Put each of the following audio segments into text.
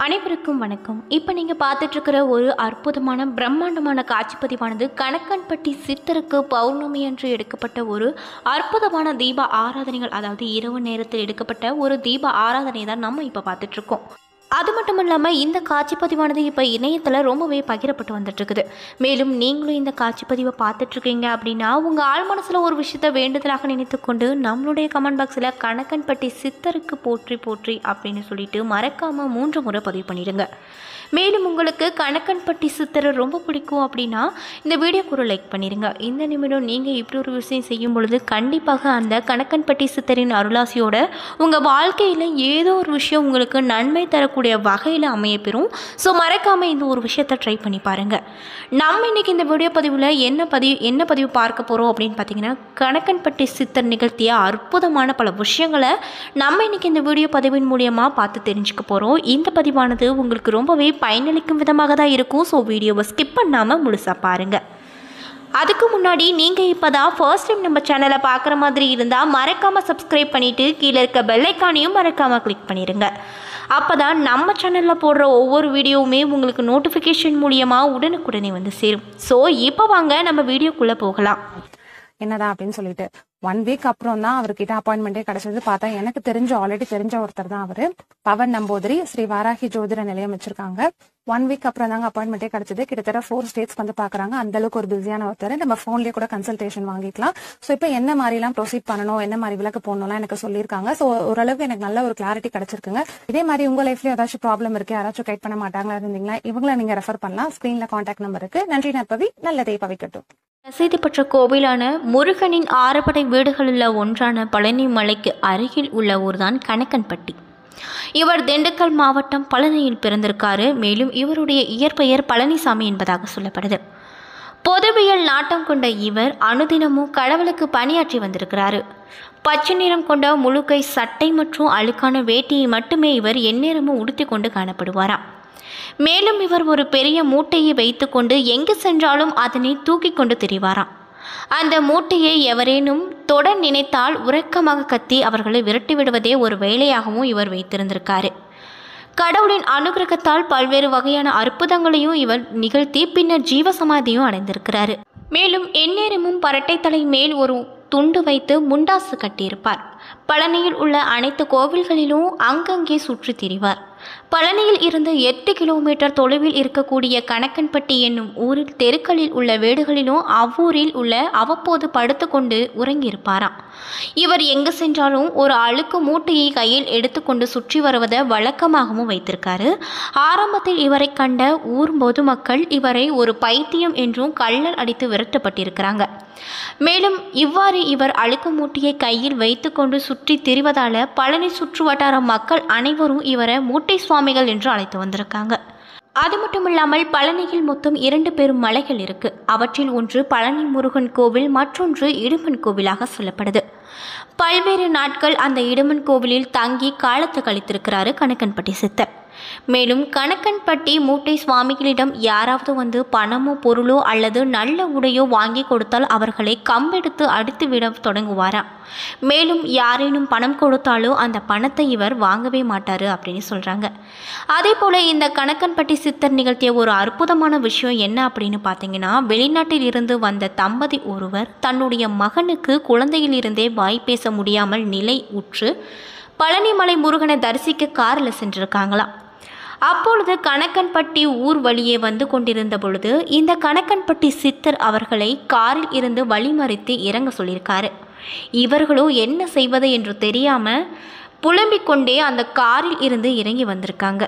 அனைவருக்கும் வணக்கம். இப்போ நீங்கள் பார்த்துட்ருக்கிற ஒரு அற்புதமான பிரம்மாண்டமான காட்சிப்பதிவானது கணக்கன்பட்டி சித்தருக்கு பௌர்ணமி அன்று எடுக்கப்பட்ட ஒரு அற்புதமான தீப ஆராதனைகள், அதாவது இரவு நேரத்தில் எடுக்கப்பட்ட ஒரு தீப ஆராதனை தான் நம்ம இப்போ பார்த்துட்ருக்கோம். அது மட்டும் இல்லாமல் இந்த காட்சிப்பதிவானது இப்போ இணையத்தில் ரொம்பவே பகிரப்பட்டு வந்துட்டுருக்குது. மேலும் நீங்களும் இந்த காட்சிப்பதிவை பார்த்துட்ருக்கீங்க அப்படின்னா உங்கள் ஆழ் மனசில் ஒரு விஷயத்தை வேண்டுதலாக நினைத்து கொண்டு நம்மளுடைய கமெண்ட் பாக்ஸில் கணக்கன்பட்டி சித்தருக்கு போற்றி போற்றி அப்படின்னு சொல்லிட்டு மறக்காமல் 3 முறை பதிவு பண்ணிடுங்க. மேலும் உங்களுக்கு கணக்கன்பட்டி சித்தரை ரொம்ப பிடிக்கும் அப்படின்னா இந்த வீடியோக்கு ஒரு லைக் பண்ணிடுங்க. இந்த நிமிடம் நீங்கள் இப்படி ஒரு விஷயம் செய்யும் பொழுது கண்டிப்பாக அந்த கணக்கன்பட்டி சித்தரின் அருளாசியோட உங்கள் வாழ்க்கையில் ஏதோ ஒரு விஷயம் உங்களுக்கு நன்மை தரக்கூடிய வகையில் அமையப்பெறும். ஸோ மறக்காமல் இந்த ஒரு விஷயத்தை ட்ரை பண்ணி பாருங்கள். நம்ம இன்றைக்கி இந்த வீடியோ பதிவில் என்ன பதிவு பார்க்க போகிறோம் அப்படின்னு பார்த்தீங்கன்னா, கணக்கன்பட்டி சித்தர் நிகழ்த்திய அற்புதமான பல விஷயங்களை நம்ம இன்றைக்கி இந்த வீடியோ பதிவின் மூலியமாக பார்த்து தெரிஞ்சுக்க போகிறோம். இந்த பதிவானது உங்களுக்கு ரொம்பவே பயனளிக்கும் விதமாக தான் இருக்கும். ஸோ வீடியோவை ஸ்கிப் பண்ணாமல் முழுசாக பாருங்கள். அதுக்கு முன்னாடி நீங்கள் இப்போ தான் ஃபர்ஸ்ட் டைம் நம்ம சேனலை பார்க்குற மாதிரி இருந்தால் மறக்காமல் சப்ஸ்கிரைப் பண்ணிவிட்டு கீழே இருக்க பெல் ஐக்கானையும் மறக்காமல் கிளிக் பண்ணிடுங்க. அப்போ தான் நம்ம சேனலில் போடுற ஒவ்வொரு வீடியோவுமே உங்களுக்கு நோட்டிஃபிகேஷன் மூலியமாக உடனுக்குடனே வந்து சேரும். ஸோ இப்போ வாங்க நம்ம வீடியோக்குள்ளே போகலாம். என்னதான் அப்படின்னு சொல்லிட்டு 1 வீக் அப்புறம் தான் அவர்கிட்ட அப்பாயின்மெண்டே கிடைச்சது. பார்த்தா எனக்கு ஆல்ரெடி தெரிஞ்ச ஒருத்தர் தான் அவரு. பவன் நம்பூதிரி ஸ்ரீ வாராகி ஜோதிட நிலையம் வச்சிருக்காங்க. 1 வீக் அப்புறம் தாங்க அப்பாயின்மெண்டே கிடைச்சது. கிட்டத்தட்ட 4 ஸ்டேட்ஸ் வந்து பாக்குறாங்க. அந்த அளவுக்கு ஒரு பிஸியான ஒருத்தர். நம்ம போன்லயே கூட கன்சல்டேஷன் வாங்கிக்கலாம். ஸோ இப்போ என்ன மாதிரி எல்லாம் ப்ரொசீட் பண்ணணும், என்ன மாதிரி விளக்கு போடணும்லாம் எனக்கு சொல்லியிருக்காங்க. ஸோ ஓரளவுக்கு எனக்கு நல்ல ஒரு கிளாரிட்டி கிடைச்சிருக்குங்க. இதே மாதிரி உங்க லைஃப்ல ஏதாச்சும் ப்ராப்ளம் இருக்கு, யாராச்சும் கைட் பண்ண மாட்டாங்களா இருந்தீங்களா, இவங்கள நீங்க ரெஃபர் பண்ணலாம். ஸ்கிரீன்ல கான்டாக்ட் நம்பர் இருக்கு. நன்றி நற்பவி, நல்லதே பவிக்கட்டும். பிரசித்தி பெற்ற கோவிலான முருகனின் 6 படை வீடுகளில் ஒன்றான பழனி மலைக்கு அருகில் உள்ள ஊர்தான் கணக்கன்பட்டி. இவர் திண்டுக்கல் மாவட்டம் பழனியில் பிறந்திருக்காரு. மேலும் இவருடைய இயற்பெயர் பழனிசாமி என்பதாக சொல்லப்படுது. பொதுவியல் நாட்டம் கொண்ட இவர் அனுதினமும் கடவுளுக்கு பணியாற்றி வந்திருக்கிறாரு. பச்சை நிறம் கொண்ட முழுக்கை சட்டை மற்றும் அழுக்கான வேட்டியை மட்டுமே இவர் எந்நேரமும் உடுத்தி கொண்டு காணப்படுவாராம். மேலும் இவர் ஒரு பெரிய மூட்டையை வைத்துக்கொண்டு எங்கு சென்றாலும் அதனை தூக்கி கொண்டு திரிவாராம். அந்த மூட்டையை எவரேனும் தொட நினைத்தால் உறக்கமாக கத்தி அவர்களை விரட்டி விடுவதே ஒரு வேலையாகவும் இவர் வைத்திருந்திருக்காரு. கடவுளின் அனுகிரகத்தால் பல்வேறு வகையான அற்புதங்களையும் இவர் நிகழ்த்தி பின்னர் ஜீவசமாதியும் அடைந்திருக்கிறாரு. மேலும் எந்நேரமும் பரட்டை தலை மேல் ஒரு துண்டு வைத்து முண்டாசு கட்டியிருப்பார். பழனியில் உள்ள அனைத்து கோவில்களிலும் அங்கங்கே சுற்றி திரிவார். பழனியில் இருந்து 8 கிலோமீட்டர் தொலைவில் இருக்கக்கூடிய கணக்கன்பட்டி என்னும் ஊரில் தெருக்களில் உள்ள வீடுகளிலும் அவ்வூரில் உள்ள அவ்வப்போது படுத்துக்கொண்டு உறங்கியிருப்பாராம். இவர் எங்கு சென்றாலும் ஒரு அழுக்கு மூட்டையை கையில் எடுத்துக்கொண்டு சுற்றி வருவதை வழக்கமாகவும் வைத்திருக்காரு. ஆரம்பத்தில் இவரை கண்ட ஊர் பொதுமக்கள் இவரை ஒரு பைத்தியம் என்றும் கள்ளல் அடித்து விரட்டப்பட்டிருக்கிறாங்க. மேலும் இவ்வாறு இவர் அழுக்கு மூட்டையை கையில் வைத்துக்கொண்டு சுற்றி திரிவதால பழனி சுற்று வட்டார மக்கள் அனைவரும் இவரை மூட்டை சுவாமிகள் என்று அழைத்து வந்திருக்காங்க. அது மட்டும் இல்லாமல் பழனியில் மொத்தம் 2 பெரும் மலைகள் இருக்கு. அவற்றில் ஒன்று பழனி முருகன் கோவில், மற்றொன்று இடுமன் கோவிலாக சொல்லப்படுது. பல்வேறு நாட்கள் அந்த இடுமன் கோவிலில் தங்கி காலத்தை கழித்திருக்கிறாரு கணக்கன்பட்டி சித்தர். மேலும் கணக்கன்பட்டி மூட்டை சுவாமிகளிடம் யாராவது வந்து பணமோ பொருளோ அல்லது நல்ல உடையோ வாங்கி கொடுத்தால் அவர்களை கம்பெடுத்து அடித்து விட தொடங்குவாராம். மேலும் யாரேனும் பணம் கொடுத்தாலோ அந்த பணத்தை இவர் வாங்கவே மாட்டார் அப்படின்னு சொல்கிறாங்க. அதே போல் இந்த கணக்கன்பட்டி சித்தர் நிகழ்த்திய ஒரு அற்புதமான விஷயம் என்ன அப்படின்னு பார்த்தீங்கன்னா, வெளிநாட்டில் இருந்து வந்த தம்பதி ஒருவர் தன்னுடைய மகனுக்கு குழந்தையில் இருந்தே வாய் பேச முடியாமல் நிலை உற்று பழனிமலை முருகனை தரிசிக்க காரில் சென்றிருக்காங்களாம். அப்பொழுது கணக்கன்பட்டி ஊர் வழியே வந்து கொண்டிருந்த பொழுது இந்த கணக்கன்பட்டி சித்தர் அவர்களை காரில் இருந்து வழிமறித்து இறங்க சொல்லியிருக்காரு. இவர்களோ என்ன செய்வது என்று தெரியாமல் புலம்பிக் கொண்டே அந்த காரில் இருந்து இறங்கி வந்திருக்காங்க.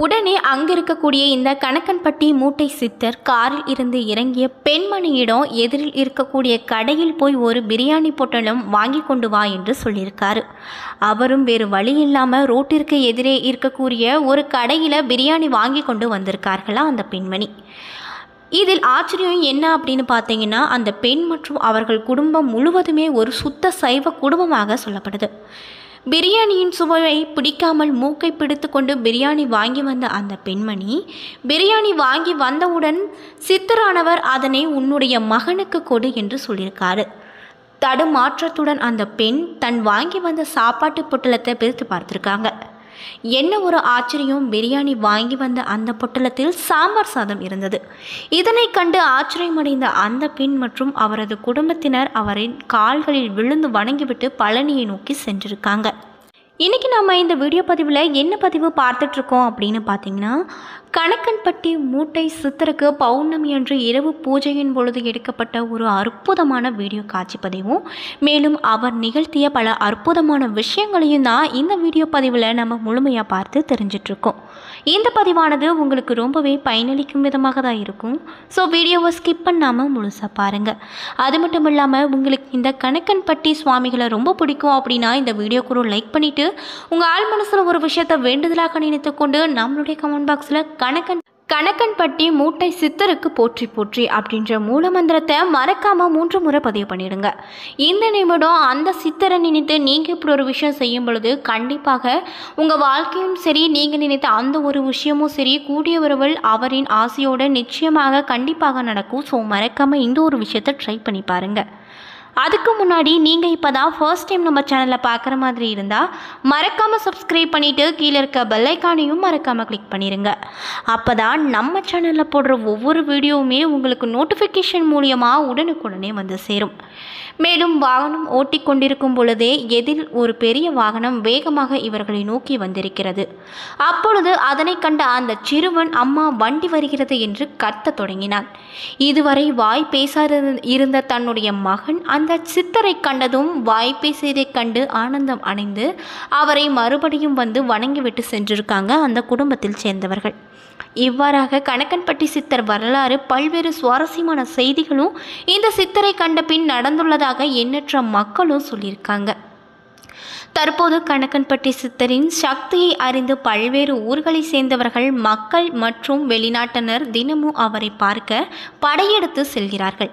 உடனே அங்கே இருக்கக்கூடிய இந்த கணக்கன்பட்டி மூட்டை சித்தர் காரில் இருந்து இறங்கிய பெண்மணியிடம் எதிரில் இருக்கக்கூடிய கடையில் போய் ஒரு பிரியாணி பொட்டலம் வாங்கி கொண்டு வா என்று சொல்லியிருக்காரு. அவரும் வேறு வழி இல்லாமல் ரோட்டிற்கு எதிரே இருக்கக்கூடிய ஒரு கடையில் பிரியாணி வாங்கி கொண்டு வந்திருக்கார்களா அந்த பெண்மணி. இதில் ஆச்சரியம் என்ன அப்படின்னு பார்த்தீங்கன்னா, அந்த பெண் மற்றும் அவர்கள் குடும்பம் முழுவதுமே ஒரு சுத்த சைவ குடும்பமாக சொல்லப்படுது. பிரியாணியின் சுவையை பிடிக்காமல் மூக்கை பிடித்து கொண்டு பிரியாணி வாங்கி வந்த அந்த பெண்மணி பிரியாணி வாங்கி வந்தவுடன் சித்தரானவர் அதனை உன்னுடைய மகனுக்கு கொடு என்று சொல்லியிருக்காரு. தடுமாற்றத்துடன் அந்த பெண் தன் வாங்கி வந்த சாப்பாட்டு பொட்டலத்தை பிரித்து பார்த்துருக்காங்க. என்ன ஒரு ஆச்சரியம், பிரியாணி வாங்கி வந்த அந்த பொட்டலத்தில் சாம்பார் சாதம் இருந்தது. இதனை கண்டு ஆச்சரியமடைந்த அந்த பெண் மற்றும் அவரது குடும்பத்தினர் அவரின் கால்களில் விழுந்து வணங்கிவிட்டு பழனியை நோக்கி சென்றிருக்காங்க. இன்றைக்கி நம்ம இந்த வீடியோ பதிவில் என்ன பதிவு பார்த்துட்ருக்கோம் அப்படின்னு பார்த்தீங்கன்னா, கணக்கன்பட்டி மூட்டை சித்தருக்கு பௌர்ணமி அன்று இரவு பூஜையின் பொழுது எடுக்கப்பட்ட ஒரு அற்புதமான வீடியோ காட்சி பதிவும், மேலும் அவர் நிகழ்த்திய பல அற்புதமான விஷயங்களையும் தான் இந்த வீடியோ பதிவில் நம்ம முழுமையாக பார்த்து தெரிஞ்சிட்ருக்கோம். இந்த பதிவானது உங்களுக்கு ரொம்பவே பயனளிக்கும் விதமாக தான் இருக்கும். ஸோ வீடியோவை ஸ்கிப் பண்ணாமல் முழுசாக பாருங்கள். அது மட்டும் இல்லாமல் உங்களுக்கு இந்த கணக்கன்பட்டி சுவாமிகளை ரொம்ப பிடிக்கும் அப்படின்னா இந்த வீடியோக்கு ஒரு லைக் பண்ணிவிட்டு உங்கள் ஆள் மனசில் ஒரு விஷயத்தை வேண்டுதலாக நினைத்து கொண்டு நம்மளுடைய கமெண்ட் பாக்ஸில் கணக்கன்பட்டி மூட்டை சித்தருக்கு போற்றி போற்றி அப்படின்ற மூலமந்திரத்தை மறக்காமல் 3 முறை பதிவு பண்ணிடுங்க. இந்த நிமிடம் அந்த சித்தரை நினைத்து நீங்கள் இப்படி ஒரு விஷயம் செய்யும் பொழுது கண்டிப்பாக உங்கள் வாழ்க்கையும் சரி, நீங்கள் நினைத்த அந்த ஒரு விஷயமும் சரி, கூடிய விரைவில் அவரின் ஆசையோடு நிச்சயமாக கண்டிப்பாக நடக்கும். ஸோ மறக்காமல் இந்த ஒரு விஷயத்தை ட்ரை பண்ணி பாருங்கள். அதுக்கு முன்னாடி நீங்கள் இப்போ தான் ஃபர்ஸ்ட் டைம் நம்ம சேனலில் பார்க்குற மாதிரி இருந்தால் மறக்காமல் சப்ஸ்கிரைப் பண்ணிவிட்டு கீழே இருக்க பெல் ஐக்கானையும் மறக்காமல் கிளிக் பண்ணிடுங்க. அப்போ தான் நம்ம சேனலில் போடுற ஒவ்வொரு வீடியோவுமே உங்களுக்கு நோட்டிஃபிகேஷன் மூலியமாக உடனுக்குடனே வந்து சேரும். மேலும் வாகனம் ஓட்டி கொண்டிருக்கும் பொழுதே எதில் ஒரு பெரிய வாகனம் வேகமாக இவர்களை நோக்கி வந்திருக்கிறது. அப்பொழுது அதனை கண்ட அந்த சிறுவன் அம்மா வண்டி வருகிறது என்று கத்தத் தொடங்கினான். இதுவரை வாய் பேசாத இருந்த தன்னுடைய மகன் அந்த சித்தரை கண்டதும் வாய் பேசியதைக் கண்டு ஆனந்தம் அடைந்து அவரை மறுபடியும் வந்து வணங்கிவிட்டு சென்றிருக்காங்க அந்த குடும்பத்தில் சேர்ந்தவர்கள். இவ்வாறாக கணக்கன்பட்டி சித்தர் வரலாறு பல்வேறு சுவாரஸ்யமான செய்திகளும் இந்த சித்தரை கண்ட பின் நடந்துள்ளதாக எண்ணற்ற மக்களும் சொல்லியிருக்காங்க. தற்போது கணக்கன்பட்டி சித்தரின் சக்தியை அறிந்து பல்வேறு ஊர்களை சேர்ந்தவர்கள், மக்கள் மற்றும் வெளிநாட்டினர் தினமும் அவரை பார்க்க படையெடுத்து செல்கிறார்கள்.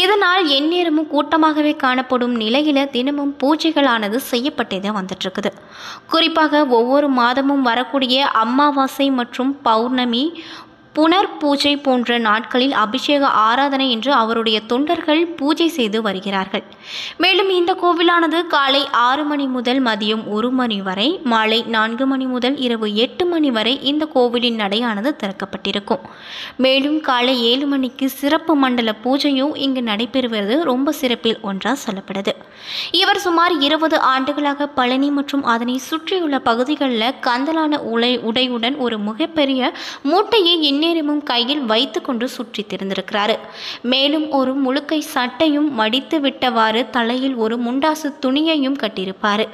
இதனால் எந்நேரமும் கூட்டமாகவே காணப்படும் நிலையில் தினமும் பூஜைகளானது செய்யப்பட்டே வந்துட்டுருக்குது. குறிப்பாக ஒவ்வொரு மாதமும் வரக்கூடிய அமாவாசை மற்றும் பௌர்ணமி, புனர் பூஜை போன்ற நாட்களில் அபிஷேக ஆராதனை என்று அவருடைய தொண்டர்கள் பூஜை செய்து வருகிறார்கள். மேலும் இந்த கோவிலானது காலை 6 மணி முதல் மதியம் 1 மணி வரை, மாலை 4 மணி முதல் இரவு 8 மணி வரை இந்த கோவிலின் நடையானது திறக்கப்பட்டிருக்கும். மேலும் காலை 7 மணிக்கு சிறப்பு மண்டல பூஜையும் இங்கு நடைபெறுவது ரொம்ப சிறப்பில் ஒன்றாக சொல்லப்படுது. இவர் சுமார் 20 ஆண்டுகளாக பழனி மற்றும் அதனை சுற்றியுள்ள பகுதிகளில் கந்தலான உடையுடன் ஒரு மிகப்பெரிய மூட்டையை எந்நேரமும் கையில் வைத்து கொண்டு சுற்றி திறந்திருக்கிறாரு. மேலும் ஒரு முழுக்கை சட்டையும் மடித்து விட்டவாறு தலையில் ஒரு முண்டாசு துணியையும் கட்டியிருப்பார்.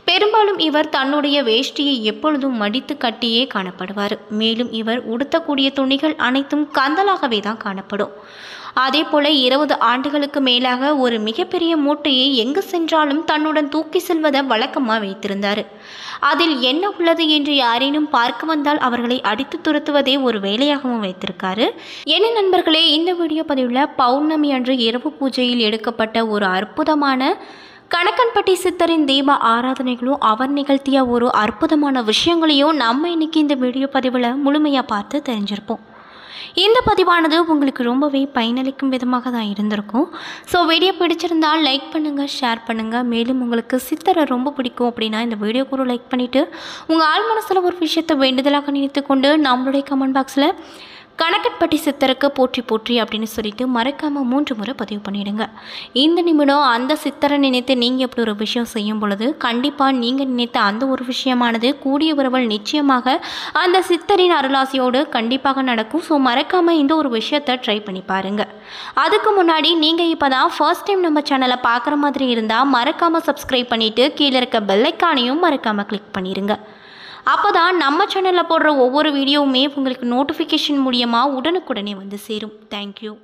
பெரும்பாலும் இவர் தன்னுடைய வேஷ்டியை எப்பொழுதும் மடித்து கட்டியே காணப்படுவார். மேலும் இவர் உடுத்தக்கூடிய துணிகள் அனைத்தும் கந்தலாகவே தான் காணப்படும். அதே போல 20 ஆண்டுகளுக்கு மேலாக ஒரு மிகப்பெரிய மூட்டையை எங்கு சென்றாலும் தன்னுடன் தூக்கி செல்வதை வழக்கமாக வைத்திருந்தார். அதில் என்ன உள்ளது என்று யாரேனும் பார்க்க வந்தால் அவர்களை அடித்து துரத்துவதே ஒரு வேலையாகவும் வைத்திருக்காரு. என்ன நண்பர்களே, இந்த வீடியோ பதிவில் பௌர்ணமி அன்று இரவு பூஜையில் எடுக்கப்பட்ட ஒரு அற்புதமான கணக்கன்பட்டி சித்தரின் தீப ஆராதனைகளும் அவர் நிகழ்த்திய ஒரு அற்புதமான விஷயங்களையும் நம்ம இன்னைக்கு இந்த வீடியோ பதிவில் முழுமையாக பார்த்து தெரிஞ்சிருப்போம். இந்த பதிவானது உங்களுக்கு ரொம்பவே பயனளிக்கும் விதமாக தான் இருந்திருக்கும். ஸோ வீடியோ பிடிச்சிருந்தால் லைக் பண்ணுங்கள், ஷேர் பண்ணுங்கள். மேலும் உங்களுக்கு சித்தரை ரொம்ப பிடிக்கும் அப்படின்னா இந்த வீடியோக்கு ஒரு லைக் பண்ணிவிட்டு உங்கள் ஆள் மனசில் ஒரு விஷயத்தை வேண்டுதலாக நினைத்து கொண்டு நம்மளுடைய கமெண்ட் பாக்ஸில் கணக்கன்பட்டி சித்தருக்கு போற்றி போற்றி அப்படின்னு சொல்லிட்டு மறக்காமல் 3 முறை பதிவு பண்ணிவிடுங்க. இந்த நிமிடம் அந்த சித்தரை நினைத்து நீங்கள் எப்படி ஒரு விஷயம் செய்யும் பொழுது கண்டிப்பாக நீங்கள் நினைத்த அந்த ஒரு விஷயமானது கூடிய விரைவில் நிச்சயமாக அந்த சித்தரின் அருளாசியோடு கண்டிப்பாக நடக்கும். ஸோ மறக்காமல் இந்த ஒரு விஷயத்தை ட்ரை பண்ணி பாருங்கள். அதுக்கு முன்னாடி நீங்கள் இப்போ தான் ஃபர்ஸ்ட் டைம் நம்ம சேனலை பார்க்குற மாதிரி இருந்தால் மறக்காமல் சப்ஸ்கிரைப் பண்ணிவிட்டு கீழே இருக்க பெல் ஐக்கானையும் மறக்காமல் கிளிக் பண்ணிடுங்க. அப்போ தான் நம்ம சேனலில் போடுற ஒவ்வொரு வீடியோவுமே உங்களுக்கு நோட்டிஃபிகேஷன் மூலியமாக உடனுக்குடனே வந்து சேரும். தேங்க்யூ.